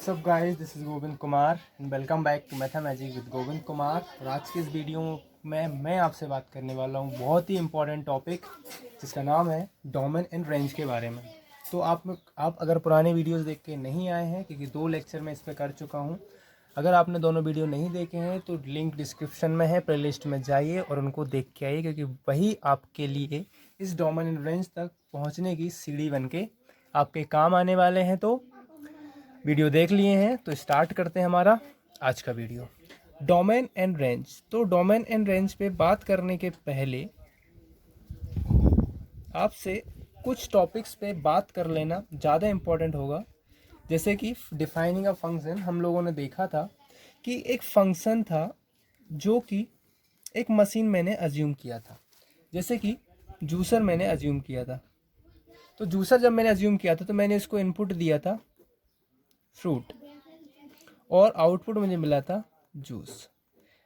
WhatsApp guys, this is Govind Kumar and welcome back to mathematics with Govind Kumar. और आज की इस वीडियो में मैं आपसे बात करने वाला हूँ बहुत ही इंपॉर्टेंट टॉपिक जिसका नाम है डोमेन एंड रेंज के बारे में। तो आप अगर पुराने वीडियोस देख के नहीं आए हैं, क्योंकि 2 लेक्चर मैं इस पर कर चुका हूँ। अगर आपने दोनों वीडियो नहीं देखे हैं तो लिंक डिस्क्रिप्शन में है, प्लेलिस्ट में जाइए और उनको देख के आइए, क्योंकि वही आपके लिए इस डोमेन एंड रेंज तक पहुँचने की सीढ़ी बन के आपके काम आने वाले हैं। तो वीडियो देख लिए हैं तो स्टार्ट करते हैं हमारा आज का वीडियो, डोमेन एंड रेंज। तो डोमेन एंड रेंज पे बात करने के पहले आपसे कुछ टॉपिक्स पे बात कर लेना ज़्यादा इम्पोर्टेंट होगा। जैसे कि डिफाइनिंग अ फंक्शन, हम लोगों ने देखा था कि एक फंक्शन था जो कि एक मशीन मैंने अज्यूम किया था, जैसे कि जूसर मैंने अज्यूम किया था। तो जूसर जब मैंने अज्यूम किया था तो मैंने इसको इनपुट दिया था फ्रूट और आउटपुट मुझे मिला था जूस।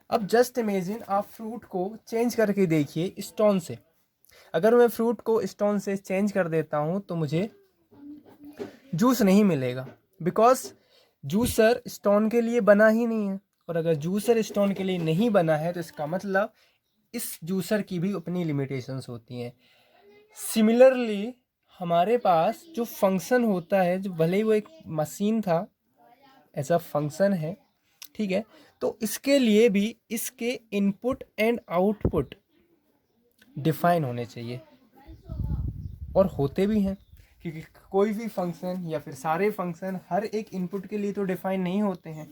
अब जस्ट इमेजिन आप फ्रूट को चेंज करके देखिए स्टोन से। अगर मैं फ्रूट को स्टोन से चेंज कर देता हूँ तो मुझे जूस नहीं मिलेगा, बिकॉज जूसर स्टोन के लिए बना ही नहीं है। और अगर जूसर स्टोन के लिए नहीं बना है तो इसका मतलब इस जूसर की भी अपनी लिमिटेशंस होती हैं। सिमिलरली हमारे पास जो फंक्शन होता है, जो भले ही वो एक मशीन था, ऐसा फंक्शन है, ठीक है, तो इसके लिए भी इसके इनपुट एंड आउटपुट डिफाइन होने चाहिए और होते भी हैं, क्योंकि कोई भी फंक्शन या फिर सारे फंक्शन हर एक इनपुट के लिए तो डिफाइन नहीं होते हैं,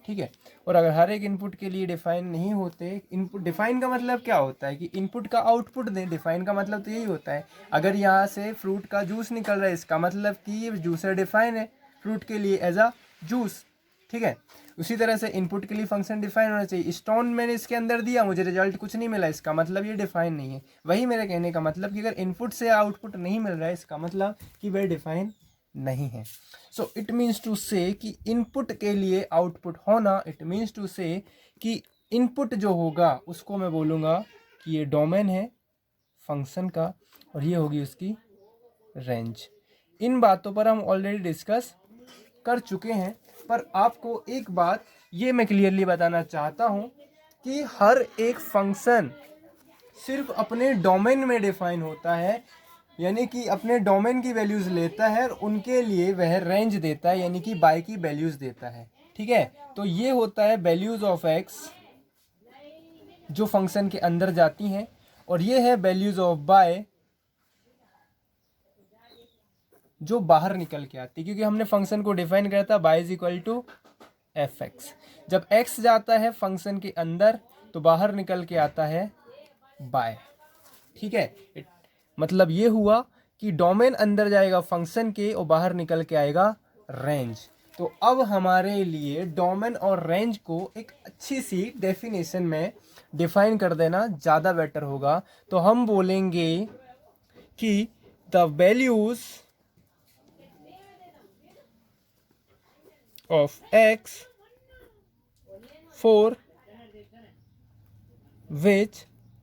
ठीक है। और अगर हर एक इनपुट के लिए डिफाइन नहीं होते, इनपुट डिफाइन का मतलब क्या होता है कि इनपुट का आउटपुट दें। डिफाइन का मतलब तो यही होता है, अगर यहाँ से फ्रूट का जूस निकल रहा है इसका मतलब कि ये जूसर डिफाइन है फ्रूट के लिए एज अ जूस, ठीक है। उसी तरह से इनपुट के लिए फंक्शन डिफाइन होना चाहिए। स्टोन मैंने इसके अंदर दिया, मुझे रिजल्ट कुछ नहीं मिला, इसका मतलब ये डिफाइन नहीं है। वही मेरे कहने का मतलब कि अगर इनपुट से आउटपुट नहीं मिल रहा है इसका मतलब कि वह डिफाइन नहीं है। सो इट मीन्स टू से कि इनपुट के लिए आउटपुट होना, इट मीन्स टू से कि इनपुट जो होगा उसको मैं बोलूँगा कि ये डोमेन है फंक्शन का और ये होगी उसकी रेंज। इन बातों पर हम ऑलरेडी डिस्कस कर चुके हैं, पर आपको एक बात ये मैं क्लियरली बताना चाहता हूँ कि हर एक फंक्शन सिर्फ अपने डोमेन में डिफाइन होता है, यानी कि अपने डोमेन की वैल्यूज़ लेता है और उनके लिए वह रेंज देता है, यानी कि बाय की वैल्यूज़ देता है, ठीक है। तो ये होता है वैल्यूज़ ऑफ एक्स जो फंक्शन के अंदर जाती हैं, और ये है वैल्यूज़ ऑफ बाय जो बाहर निकल के आती है, क्योंकि हमने फंक्शन को डिफाइन किया था y is equal to F X. जब एक्स जाता है फंक्शन के अंदर तो बाहर निकल के आता है बाय, ठीक है। मतलब ये हुआ कि डोमेन अंदर जाएगा फंक्शन के और बाहर निकल के आएगा रेंज। तो अब हमारे लिए डोमेन और रेंज को एक अच्छी सी डेफिनेशन में डिफाइन कर देना ज़्यादा बेटर होगा। तो हम बोलेंगे कि the values of x for which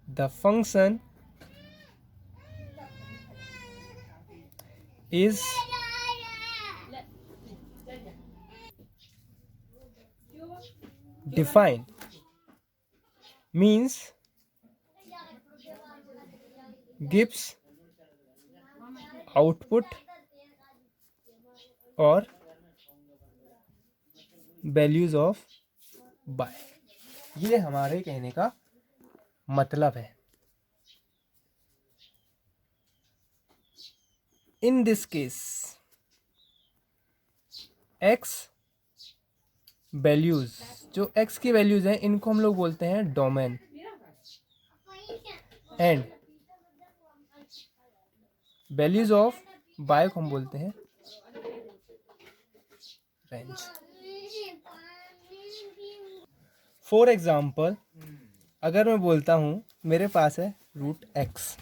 the function is defined means gives output और वैल्यूज ऑफ बाय। ये हमारे कहने का मतलब है। In this case x values, जो एक्स की वैल्यूज हैं इनको हम लोग बोलते हैं domain, and values of y को हम बोलते हैं रेंज। फॉर एग्जाम्पल, अगर मैं बोलता हूँ मेरे पास है रूट एक्स,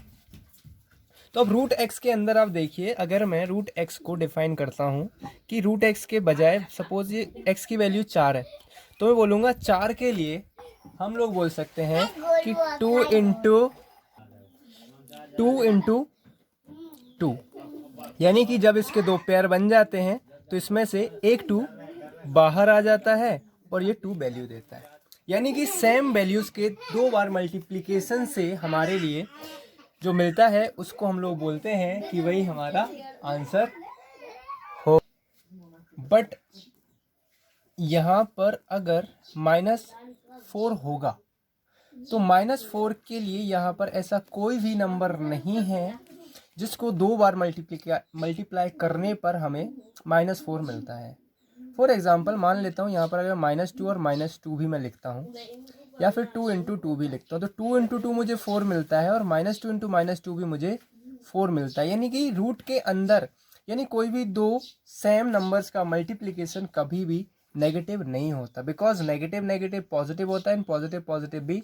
तो अब रूट एक्स के अंदर आप देखिए, अगर मैं रूट एक्स को डिफाइन करता हूँ कि रूट एक्स के बजाय सपोज ये एक्स की वैल्यू 4 है, तो मैं बोलूँगा 4 के लिए हम लोग बोल सकते हैं कि 2 इंटू 2, यानी कि जब इसके 2 पेयर बन जाते हैं तो इसमें से एक 2 बाहर आ जाता है और ये 2 वैल्यू देता है। यानी कि सेम वैल्यूज़ के 2 बार मल्टीप्लिकेशन से हमारे लिए जो मिलता है उसको हम लोग बोलते हैं कि वही हमारा आंसर हो। बट यहाँ पर अगर -4 होगा तो -4 के लिए यहाँ पर ऐसा कोई भी नंबर नहीं है जिसको 2 बार मल्टीप्लाई करने पर हमें -4 मिलता है। फॉर एग्जाम्पल मान लेता हूँ यहाँ पर अगर -2 और -2 भी मैं लिखता हूँ या फिर 2 इंटू 2 भी लिखता हूँ तो 2 इंटू 2 मुझे 4 मिलता है और -2 इंटू -2 भी मुझे 4 मिलता है। यानी कि रूट के अंदर यानी कोई भी दो सेम नंबर्स का मल्टीप्लिकेशन कभी भी नेगेटिव नहीं होता, बिकॉज नेगेटिव नेगेटिव पॉजिटिव होता है एंड पॉजिटिव पॉजिटिव भी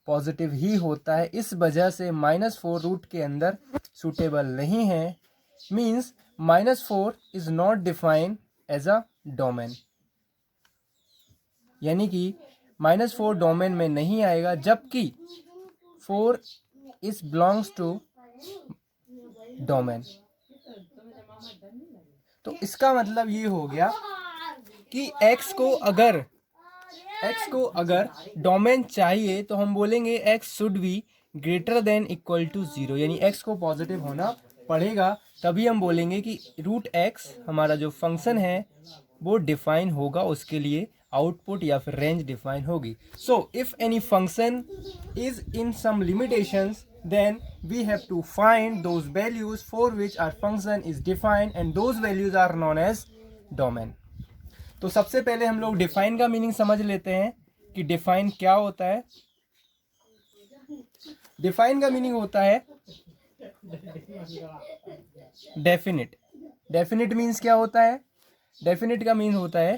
पॉजिटिव ही होता है। इस वजह से -4 रूट के अंदर सूटेबल नहीं है। Means -4 is not defined as a domain, यानी कि -4 डोमेन में नहीं आएगा, जबकि 4 इज बिलोंग्स टू डोमेन। तो इसका मतलब ये हो गया कि x को अगर डोमेन चाहिए तो हम बोलेंगे x should be greater than equal to 0, यानी x को पॉजिटिव होना पड़ेगा, तभी हम बोलेंगे कि √x हमारा जो फंक्शन है वो डिफाइन होगा, उसके लिए आउटपुट या फिर रेंज डिफाइन होगी। So if any function is in some limitations then we have to find those values for which our function is defined and those values are known as domain। तो सबसे पहले हम लोग define का meaning समझ लेते हैं कि डिफाइन क्या होता है। डिफाइन का मीनिंग होता है डेफिनिट। डेफिनिट मीन्स क्या होता है? डेफिनिट का मीन होता है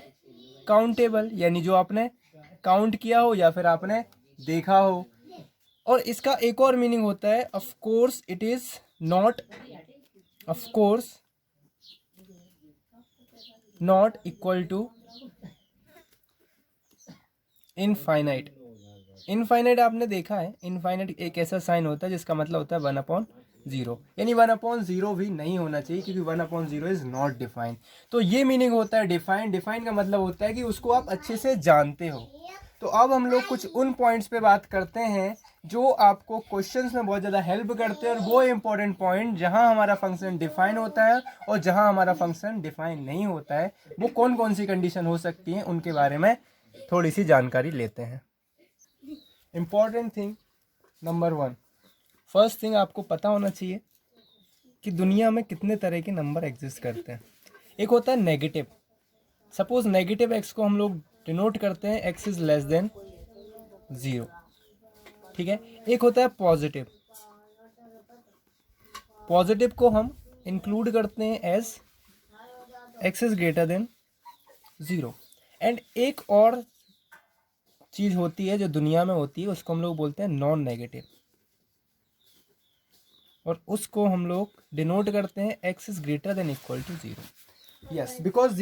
काउंटेबल, यानी जो आपने काउंट किया हो या फिर आपने देखा हो। और इसका एक और मीनिंग होता है of course it is not, of course not equal to infinite. Infinite आपने देखा है, इनफाइनाइट एक ऐसा साइन होता है जिसका मतलब होता है 1/0, यानी 1/0 भी नहीं होना चाहिए क्योंकि 1/0 इज नॉट डिफाइंड। तो ये मीनिंग होता है डिफाइन। डिफाइन का मतलब होता है कि उसको आप अच्छे से जानते हो। तो अब हम लोग कुछ उन पॉइंट्स पे बात करते हैं जो आपको क्वेश्चंस में बहुत ज़्यादा हेल्प करते हैं, और वो इंपॉर्टेंट पॉइंट जहां हमारा फंक्शन डिफाइन होता है और जहां हमारा फंक्शन डिफाइन नहीं होता है, वो कौन कौन सी कंडीशन हो सकती हैं उनके बारे में थोड़ी सी जानकारी लेते हैं। Important thing number 1, first thing आपको पता होना चाहिए कि दुनिया में कितने तरह के नंबर एग्जिस्ट करते हैं। एक होता है नेगेटिव। सपोज नेगेटिव एक्स को हम लोग डिनोट करते हैं x इज लेस देन 0, ठीक है। एक होता है पॉजिटिव। पॉजिटिव को हम इंक्लूड करते हैं as x is greater than 0। And एक और चीज होती है जो दुनिया में होती है, उसको हम लोग बोलते हैं नॉन नेगेटिव, और उसको हम लोग डिनोट करते हैं x is greater than equal to 0। Yes, because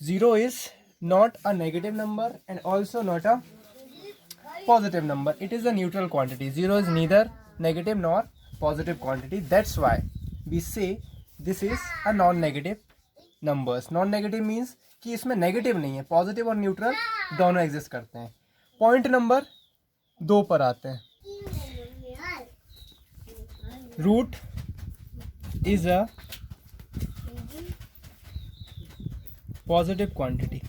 0 is not a negative number and also not a positive number. It is a neutral quantity. 0 is neither negative nor positive quantity. That's why we say this is a non-negative numbers. Non-negative means कि इसमें negative नहीं है, positive और neutral दोनों exist करते हैं। Point number 2 पर आते हैं। Root is a positive quantity.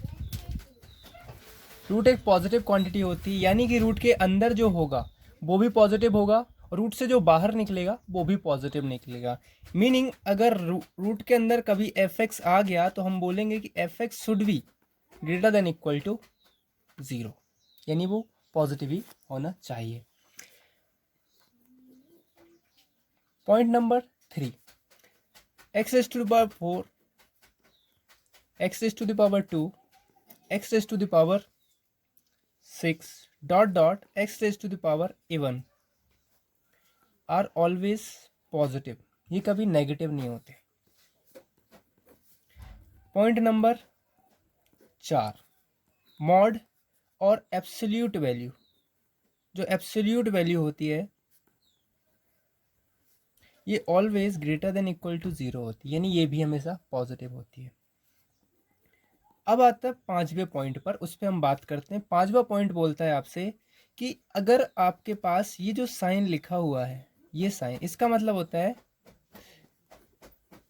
Root एक पॉजिटिव क्वांटिटी होती है, यानी कि रूट के अंदर जो होगा वो भी पॉजिटिव होगा और रूट से जो बाहर निकलेगा वो भी पॉजिटिव निकलेगा। मीनिंग अगर रूट के अंदर कभी fx आ गया तो हम बोलेंगे कि fx should be greater than equal to 0, यानी वो पॉजिटिव ही होना चाहिए। Point number 3, x raised to the power 4, x raised to the power 2, x raised to the power 6 dot dot x raised to the power even are always positive। ये कभी negative नहीं होते। Point number 4, mod और absolute value. जो absolute value होती है ये always greater than equal to 0 होती है, यानी ये भी हमेशा पॉजिटिव होती है। अब आता है 5वें पॉइंट पर, उस पर हम बात करते हैं। 5वां पॉइंट बोलता है आपसे कि अगर आपके पास ये जो साइन लिखा हुआ है, ये साइन, इसका मतलब होता है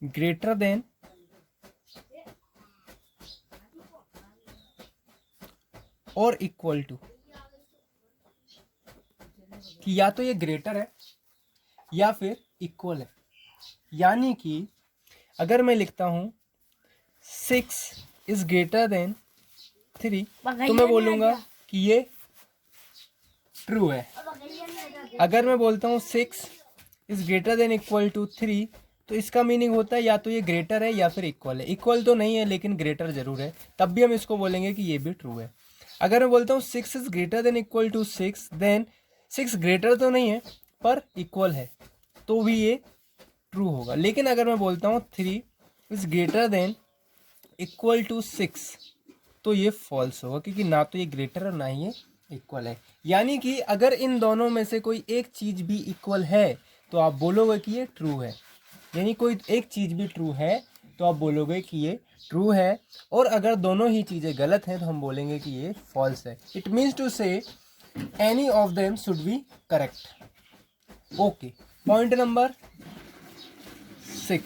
ग्रेटर देन और इक्वल टू, कि या तो ये ग्रेटर है या फिर इक्वल है। यानी कि अगर मैं लिखता हूं 6 इज ग्रेटर देन 3, तो मैं बोलूंगा कि ये ट्रू है। अगर मैं बोलता हूँ 6 is greater than equal to 3, तो इसका मीनिंग होता है या तो ये ग्रेटर है या फिर इक्वल है। इक्वल तो नहीं है लेकिन ग्रेटर जरूर है, तब भी हम इसको बोलेंगे कि ये भी ट्रू है। अगर मैं बोलता हूँ 6 is greater than equal to 6, then 6 greater तो नहीं है पर इक्वल है, तो भी ये ट्रू होगा। लेकिन अगर मैं बोलता हूँ 3 is greater than equal to 6, तो ये फॉल्स होगा, क्योंकि ना तो ये ग्रेटर और ना ही ये इक्वल है। यानी कि अगर इन दोनों में से कोई एक चीज़ भी इक्वल है तो आप बोलोगे कि ये ट्रू है। यानी कोई एक चीज़ भी ट्रू है तो आप बोलोगे कि ये ट्रू है, और अगर दोनों ही चीज़ें गलत हैं तो हम बोलेंगे कि ये फॉल्स है। It means to say any of them should be correct. Okay, point number 6।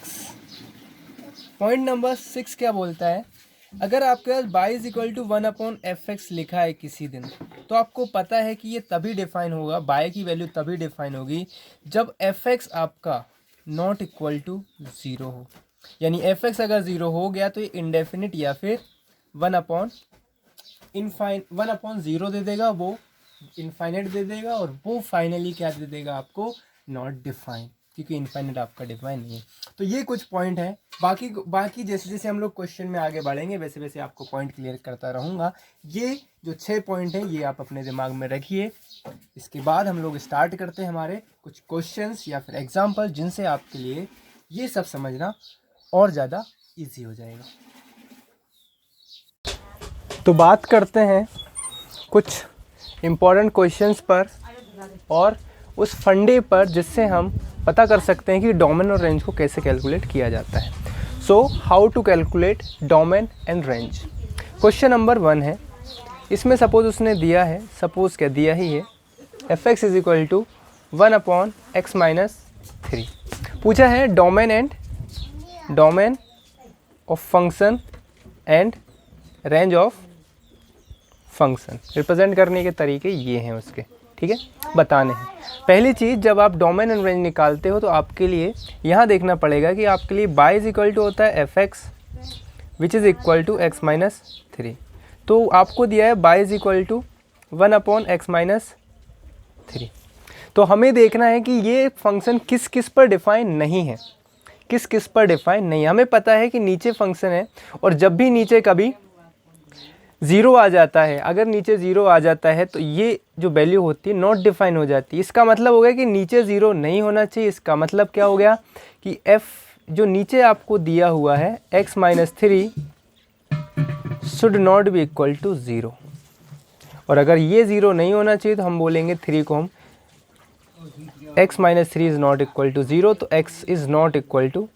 Point number 6 क्या बोलता है, अगर आपके पास y is equal to 1/fx लिखा है किसी दिन, तो आपको पता है कि ये तभी डिफाइन होगा, y की वैल्यू तभी डिफाइन होगी जब fx आपका नॉट इक्वल टू 0 हो। यानी fx अगर 0 हो गया तो ये इंडेफिनिट या फिर 1/0 दे देगा, वो इनफाइनाइट दे देगा, और वो फाइनली क्या दे देगा आपको, नॉट डिफाइन, क्योंकि इनफाइनाइट आपका डिफाइन नहीं है। तो ये कुछ पॉइंट है। बाकी जैसे जैसे हम लोग क्वेश्चन में आगे बढ़ेंगे वैसे वैसे आपको पॉइंट क्लियर करता रहूँगा। ये जो 6 पॉइंट हैं ये आप अपने दिमाग में रखिए। इसके बाद हम लोग स्टार्ट करते हैं हमारे कुछ क्वेश्चंस या फिर एग्जाम्पल, जिनसे आपके लिए ये सब समझना और ज़्यादा ईजी हो जाएगा। तो बात करते हैं कुछ इम्पोर्टेंट क्वेश्चंस पर और उस फंडे पर जिससे हम पता कर सकते हैं कि डोमेन और रेंज को कैसे कैलकुलेट किया जाता है। So how to calculate domain and range. Question number 1 है, इसमें सपोज उसने दिया है, सपोज क्या दिया ही है, fx is equal to 1/x-3। पूछा है domain of function and range of function. Represent करने के तरीके ये हैं उसके, ठीक है, बताने हैं। पहली चीज़, जब आप डोमेन एंड रेंज निकालते हो तो आपके लिए यहाँ देखना पड़ेगा कि आपके लिए y इज इक्वल टू होता है fx which is equal to x-3। तो आपको दिया है y is equal to 1/x-3। तो हमें देखना है कि ये फंक्शन किस किस पर डिफाइन नहीं है, किस किस पर डिफाइन नहीं है। हमें पता है कि नीचे फंक्शन है, और जब भी नीचे कभी 0 आ जाता है, अगर नीचे 0 आ जाता है तो ये जो वैल्यू होती है नॉट डिफाइन हो जाती है। इसका मतलब हो गया कि नीचे 0 नहीं होना चाहिए। इसका मतलब क्या हो गया कि f जो नीचे आपको दिया हुआ है x-3 should not be equal to 0, और अगर ये 0 नहीं होना चाहिए तो हम बोलेंगे 3 को हम x-3 is not equal to 0, तो x is not equal to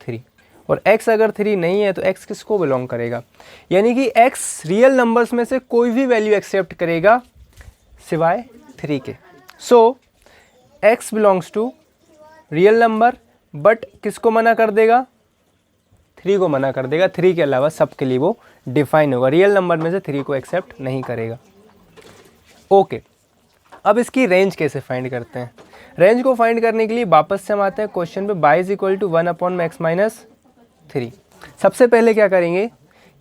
3। और x अगर 3 नहीं है तो x किसको बिलोंग करेगा, यानी कि x रियल नंबर्स में से कोई भी वैल्यू एक्सेप्ट करेगा सिवाय 3 के। So x belongs to real number, but किसको मना कर देगा, 3 को मना कर देगा। 3 के अलावा सब के लिए वो डिफाइन होगा, रियल नंबर में से 3 को एक्सेप्ट नहीं करेगा। ओके, अब इसकी रेंज कैसे फाइंड करते हैं। रेंज को फाइंड करने के लिए वापस से हम आते हैं क्वेश्चन पे, y is equal to 1/x-3। सबसे पहले क्या करेंगे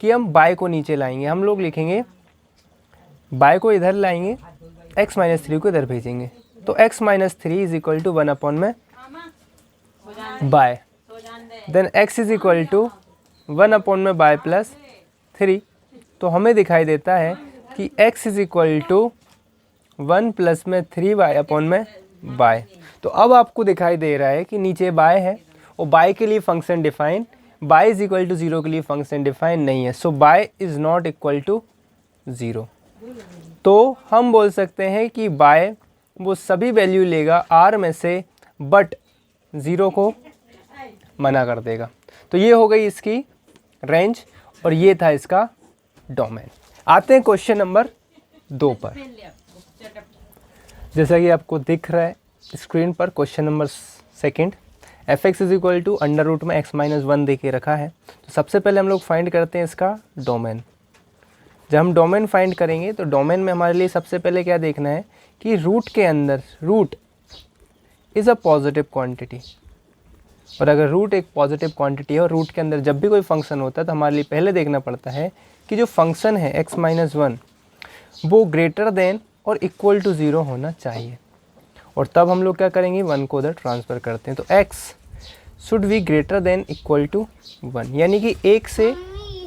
कि हम y को नीचे लाएंगे, हम लोग लिखेंगे y को इधर लाएंगे, x-3 को इधर भेजेंगे, तो x-3 is equal to 1/y, then x is equal to 1/y plus 3। तो हमें दिखाई देता है कि x is equal to 1 plus में 3y/y। तो अब आपको दिखाई दे रहा है कि नीचे y है और y के लिए function define, y is equal to 0 के लिए फंक्शन डिफाइन नहीं है। So y is not equal to 0। तो हम बोल सकते हैं कि y वो सभी वैल्यू लेगा r में से, बट 0 को मना कर देगा। तो ये हो गई इसकी रेंज और ये था इसका डोमेन। आते हैं क्वेश्चन नंबर 2 पर। जैसा कि आपको दिख रहा है स्क्रीन पर question number 2, F X is equal to under root में x माइनस 1 दे के रखा है। तो सबसे पहले हम लोग फाइंड करते हैं इसका डोमेन। जब हम डोमेन फाइंड करेंगे तो डोमेन में हमारे लिए सबसे पहले क्या देखना है कि रूट के अंदर root is a positive quantity, और अगर रूट एक पॉजिटिव क्वांटिटी है और रूट के अंदर जब भी कोई फंक्शन होता है तो हमारे लिए पहले देखना पड़ता है कि जो फंक्शन है x माइनस 1 वो ग्रेटर देन और इक्वल टू 0 होना चाहिए, और तब हम लोग क्या करेंगे 1 को उधर ट्रांसफ़र करते हैं। तो x should be greater than equal to 1, यानी कि 1 से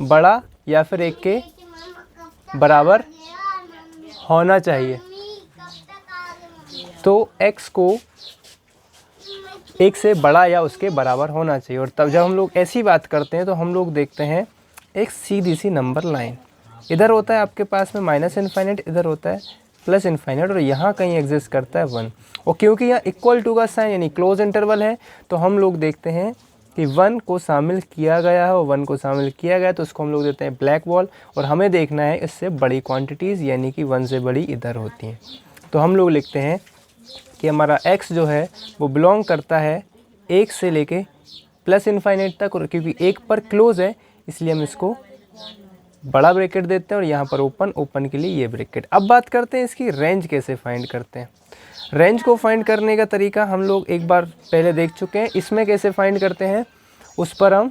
बड़ा या फिर 1 के बराबर होना चाहिए। तो x को 1 से बड़ा या उसके बराबर होना चाहिए, और तब जब हम लोग ऐसी बात करते हैं तो हम लोग देखते हैं एक सीधी सी नंबर लाइन, इधर होता है आपके पास में माइनस इन्फाइनेट, इधर होता है प्लस इन्फाइनेट, और यहाँ कहीं एग्जिस्ट करता है 1। और क्योंकि यहाँ इक्वल टू का साइन यानी क्लोज इंटरवल है तो हम लोग देखते हैं कि 1 को शामिल किया गया है, और 1 को शामिल किया गया तो उसको हम लोग देते हैं ब्लैक बॉल, और हमें देखना है इससे बड़ी क्वांटिटीज़ यानी कि 1 से बड़ी इधर होती हैं। तो हम लोग लिखते हैं कि हमारा x जो है वो बिलोंग करता है 1 से लेके प्लस इन्फाइनेट तक, और क्योंकि 1 पर क्लोज है इसलिए हम इसको बड़ा ब्रैकेट देते हैं और यहाँ पर ओपन के लिए ये ब्रैकेट। अब बात करते हैं इसकी रेंज कैसे फाइंड करते हैं। रेंज को फाइंड करने का तरीका हम लोग एक बार पहले देख चुके हैं, इसमें कैसे फाइंड करते हैं उस पर हम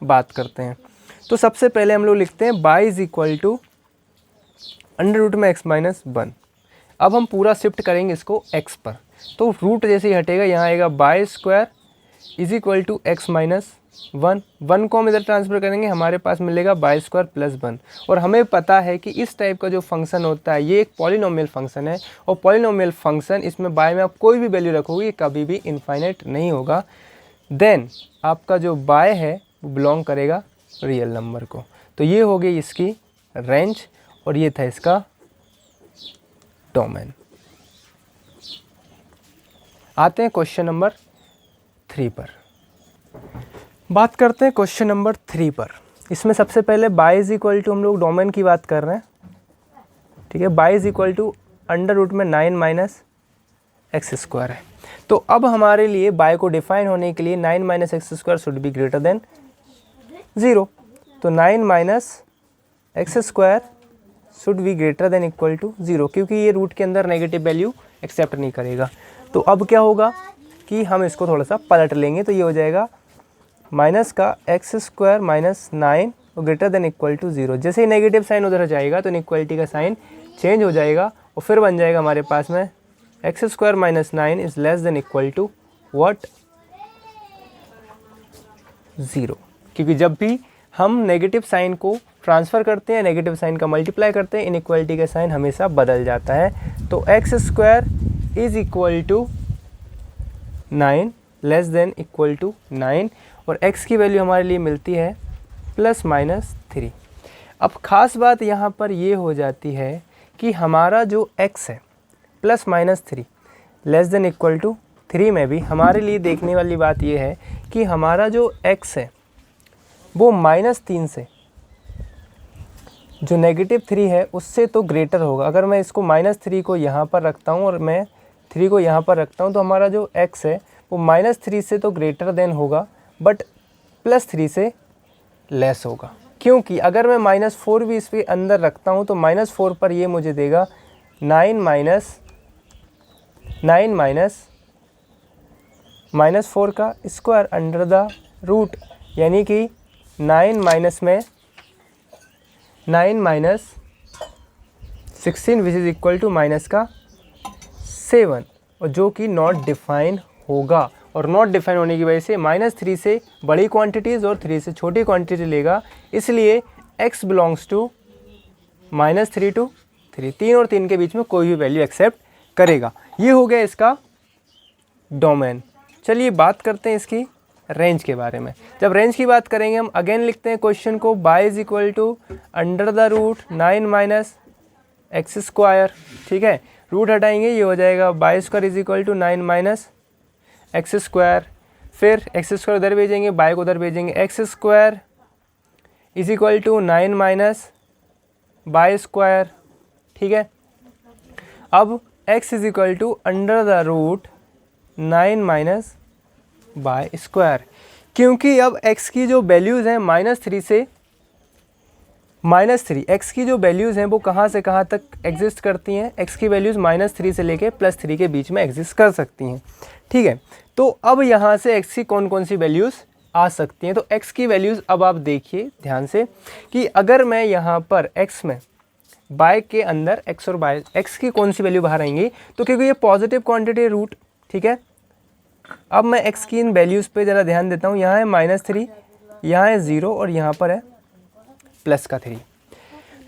बात करते हैं। तो सबसे पहले हम लोग लिखते हैं y is equal to under root में x माइनस 1। अब हम पूरा शिफ्ट करेंगे इसको x पर, तो रूट जैसे ही हटेगा यहाँ आएगा y square is equal to x minus 1 को हम इधर ट्रांसफर करेंगे, हमारे पास मिलेगा बाई स्क्वायर प्लस 1। और हमें पता है कि इस टाइप का जो फंक्शन होता है ये एक पॉलिनोमियल फंक्शन है, और पॉलिनोमियल फंक्शन इसमें बाय में आप कोई भी वैल्यू रखोगे कभी भी इनफाइनाइट नहीं होगा। देन आपका जो बाय है वो बिलोंग करेगा रियल नंबर को। तो ये हो गई इसकी रेंज, और ये था इसका डोमेन। आते हैं क्वेश्चन नंबर 3 पर। बात करते हैं क्वेश्चन नंबर 3 पर। इसमें सबसे पहले बाई इज इक्वल टू हम लोग डोमेन की बात कर रहे हैं, ठीक है। Y is equal to under root में 9 माइनस एक्स स्क्वायर है। तो अब हमारे लिए बाई को डिफाइन होने के लिए 9 minus x square should be greater than 0। तो 9 minus x square should be greater than equal to 0, क्योंकि ये रूट के अंदर नेगेटिव वैल्यू एक्सेप्ट नहीं करेगा। तो अब क्या होगा कि हम इसको थोड़ा सा पलट लेंगे, तो ये हो जाएगा माइनस का एक्स स्क्वायर माइनस 9 और ग्रेटर देन इक्वल टू 0। जैसे ही नेगेटिव साइन उधर जाएगा तो इनइक्वालिटी का साइन चेंज हो जाएगा, और फिर बन जाएगा हमारे पास में x square minus 9 is less than equal to what 0। क्योंकि जब भी हम नेगेटिव साइन को ट्रांसफ़र करते हैं, नेगेटिव साइन का मल्टीप्लाई करते हैं, इनइक्वालिटी का साइन हमेशा बदल जाता है। तो x square is equal to 9 less than equal to 9, और x की वैल्यू हमारे लिए मिलती है प्लस माइनस 3। अब ख़ास बात यहाँ पर ये हो जाती है कि हमारा जो x है plus minus 3 less than equal to 3 में भी हमारे लिए देखने वाली बात ये है कि हमारा जो x है वो माइनस 3 से जो नेगेटिव 3 है उससे तो ग्रेटर होगा। अगर मैं इसको माइनस 3 को यहाँ पर रखता हूँ और मैं 3 को यहाँ पर रखता हूँ तो हमारा जो x है वो माइनस 3 से तो ग्रेटर देन होगा, बट प्लस 3 से लेस होगा। क्योंकि अगर मैं माइनस 4 भी इसके अंदर रखता हूँ तो माइनस 4 पर ये मुझे देगा 9 माइनस 4 का स्क्वायर अंडर द रूट, यानी कि 9 minus 16 which is equal to minus का 7, और जो कि नॉट डिफाइन होगा। और नॉट डिफाइन होने की वजह से माइनस 3 से बड़ी क्वांटिटीज़ और 3 से छोटी क्वांटिटी लेगा, इसलिए x belongs to minus 3 to 3, 3 और 3 के बीच में कोई भी वैल्यू एक्सेप्ट करेगा। ये हो गया इसका डोमेन। चलिए बात करते हैं इसकी रेंज के बारे में। जब रेंज की बात करेंगे हम अगेन लिखते हैं क्वेश्चन को y is equal to under the root 9 minus x square, ठीक है। रूट हटाएंगे ये हो जाएगा y square is equal to 9 minus x square, फिर एक्स स्क्वायर उधर भेजेंगे, बाई को उधर भेजेंगे, x square is equal to 9 minus y square, ठीक है। अब x is equal to under the root 9 minus y square, क्योंकि अब x की जो वैल्यूज़ हैं -3 से -3, x की जो वैल्यूज़ हैं वो कहाँ से कहाँ तक एग्जिस्ट करती हैं, x की वैल्यूज़ -3 से लेके +3 के बीच में एग्जिस्ट कर सकती हैं, ठीक है। तो अब यहाँ से x की कौन कौन सी वैल्यूज़ आ सकती हैं, तो x की वैल्यूज़ अब आप देखिए ध्यान से कि अगर मैं यहाँ पर x में बाय के अंदर x और बाय x की कौन सी वैल्यू बाहर आएंगी, तो क्योंकि ये पॉजिटिव क्वांटिटी रूट, ठीक है। अब मैं x की इन वैल्यूज़ पे ज़रा ध्यान देता हूँ, यहाँ है -3, यहाँ है 0 और यहाँ पर है +3।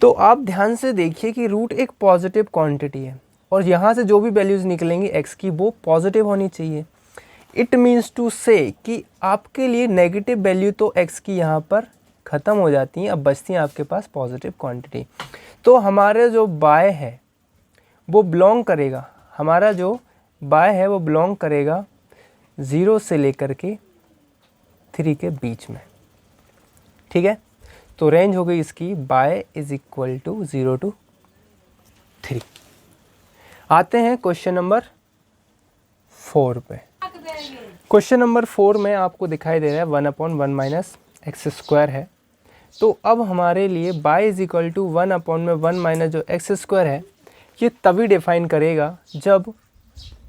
तो आप ध्यान से देखिए कि रूट एक पॉजिटिव क्वांटिटी है और यहाँ से जो भी वैल्यूज़ निकलेंगी x की वो पॉजिटिव होनी चाहिए। इट मीन्स टू से कि आपके लिए नेगेटिव वैल्यू तो x की यहाँ पर ख़त्म हो जाती हैं, अब बचती हैं आपके पास पॉजिटिव क्वांटिटी। तो हमारे जो बाय है वो बिलोंग करेगा, हमारा जो बाय है वो बिलोंग करेगा 0 से लेकर के 3 के बीच में, ठीक है। तो रेंज हो गई इसकी y is equal to 0 to 3। आते हैं क्वेश्चन नंबर 4 पे। क्वेश्चन नंबर 4 में आपको दिखाई दे रहा है 1/1 माइनस एक्स स्क्वायर है। तो अब हमारे लिए y is equal to 1/1 minus जो एक्स स्क्वायर है ये तभी डिफाइन करेगा जब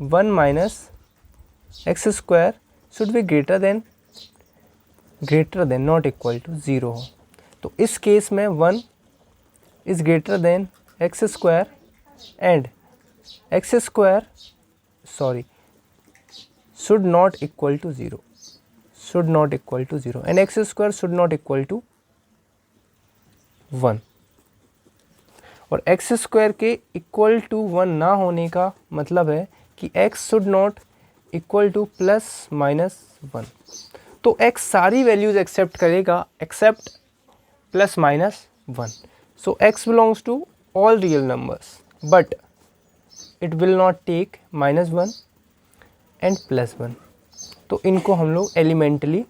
1 minus x square should be greater than not equal to 0 हो। तो इस केस में 1 is greater than x square and x square should not equal to 0 and x square should not equal to 1। और x square के equal to 1 ना होने का मतलब है कि x should not equal to +-1। तो x सारी वैल्यूज़ एक्सेप्ट करेगा except +-1। So x belongs to all real numbers but it will not take -1 and +1। तो इनको हम लोग एलिमेंटली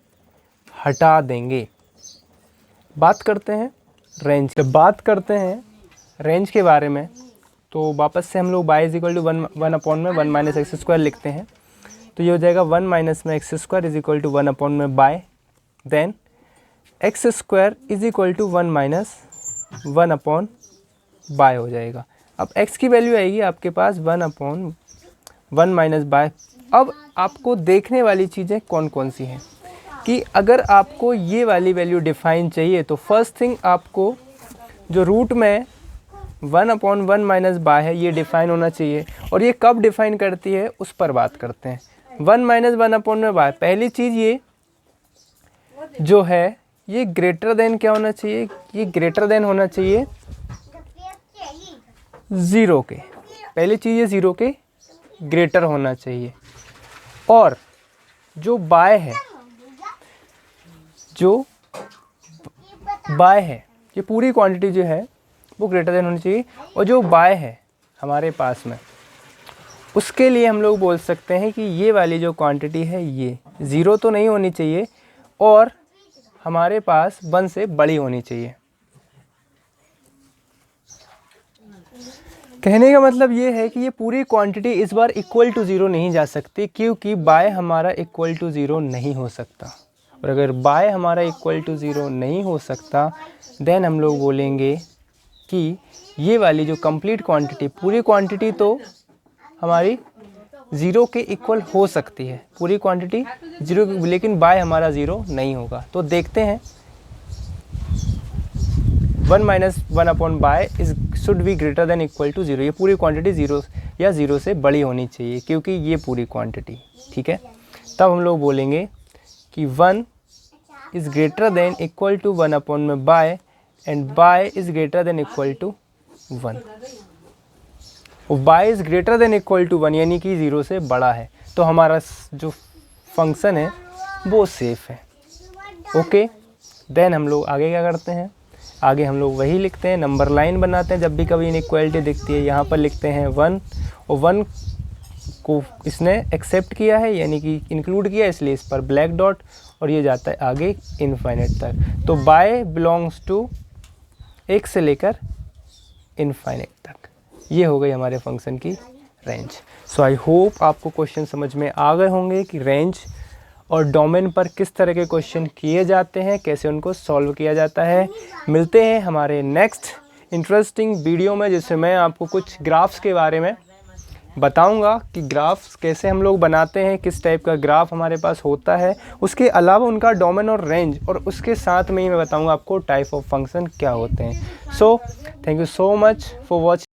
हटा देंगे। बात करते हैं रेंज, जब बात करते हैं रेंज के बारे में तो वापस से हम लोग y is equal to 1/1 minus x square लिखते हैं। तो ये हो जाएगा 1 माइनस में x square is equal to 1/में y, then x square is equal to 1 minus 1/, y हो जाएगा। अब x की वैल्यू आएगी आपके पास 1/1 माइनस बाय। अब आपको देखने वाली चीज़ें कौन कौन सी हैं कि अगर आपको ये वाली वैल्यू डिफाइन चाहिए तो फर्स्ट थिंग आपको जो रूट में 1/1 माइनस बाय है ये डिफाइन होना चाहिए। और ये कब डिफाइन करती है उस पर बात करते हैं। 1 माइनस 1/, में बाय, पहली चीज़ ये जो है ये ग्रेटर देन क्या होना चाहिए, ये ग्रेटर देन होना चाहिए 0 के। पहली चीज़ ये 0 के ग्रेटर होना चाहिए। और जो बाय है ये पूरी क्वांटिटी जो है वो ग्रेटर देन होनी चाहिए। और जो बाय है हमारे पास में उसके लिए हम लोग बोल सकते हैं कि ये वाली जो क्वांटिटी है ये 0 तो नहीं होनी चाहिए और हमारे पास 1 से बड़ी होनी चाहिए। कहने का मतलब ये है कि ये पूरी क्वांटिटी इस बार इक्वल टू 0 नहीं जा सकती क्योंकि बाय हमारा इक्वल टू 0 नहीं हो सकता। और अगर बाय हमारा इक्वल टू 0 नहीं हो सकता देन हम लोग बोलेंगे कि ये वाली जो कंप्लीट क्वांटिटी, पूरी क्वांटिटी तो हमारी 0 के इक्वल हो सकती है, पूरी क्वांटिटी 0, लेकिन बाय हमारा 0 नहीं होगा। तो देखते हैं 1 minus 1/, y is should be greater than equal to 0। ये पूरी क्वांटिटी 0 या 0 से बड़ी होनी चाहिए क्योंकि ये पूरी क्वांटिटी, ठीक है। तब हम लोग बोलेंगे कि 1 is greater than equal to 1/, y and y is greater than equal to 1। और y is greater than equal to 1 यानी कि 0 से बड़ा है, तो हमारा जो फंक्शन है वो सेफ है। ओके, देन हम लोग आगे क्या करते हैं, आगे हम लोग वही लिखते हैं, नंबर लाइन बनाते हैं। जब भी कभी इनइक्वालिटी दिखती है यहाँ पर लिखते हैं 1 और 1 को इसने एक्सेप्ट किया है यानी कि इंक्लूड किया, इसलिए इस पर ब्लैक डॉट और ये जाता है आगे इनफाइनाइट तक। तो बाय बिलोंग्स टू 1 से लेकर इनफाइनाइट तक। ये हो गई हमारे फंक्शन की रेंज। सो आई होप आपको क्वेश्चन समझ में आ गए होंगे कि रेंज और डोमेन पर किस तरह के क्वेश्चन किए जाते हैं, कैसे उनको सॉल्व किया जाता है। मिलते हैं हमारे नेक्स्ट इंटरेस्टिंग वीडियो में, जिसमें मैं आपको कुछ ग्राफ्स के बारे में बताऊंगा कि ग्राफ्स कैसे हम लोग बनाते हैं, किस टाइप का ग्राफ हमारे पास होता है, उसके अलावा उनका डोमेन और रेंज, और उसके साथ में ही मैं बताऊंगा आपको टाइप ऑफ फंक्शन क्या होते हैं। So thank you so much for watching.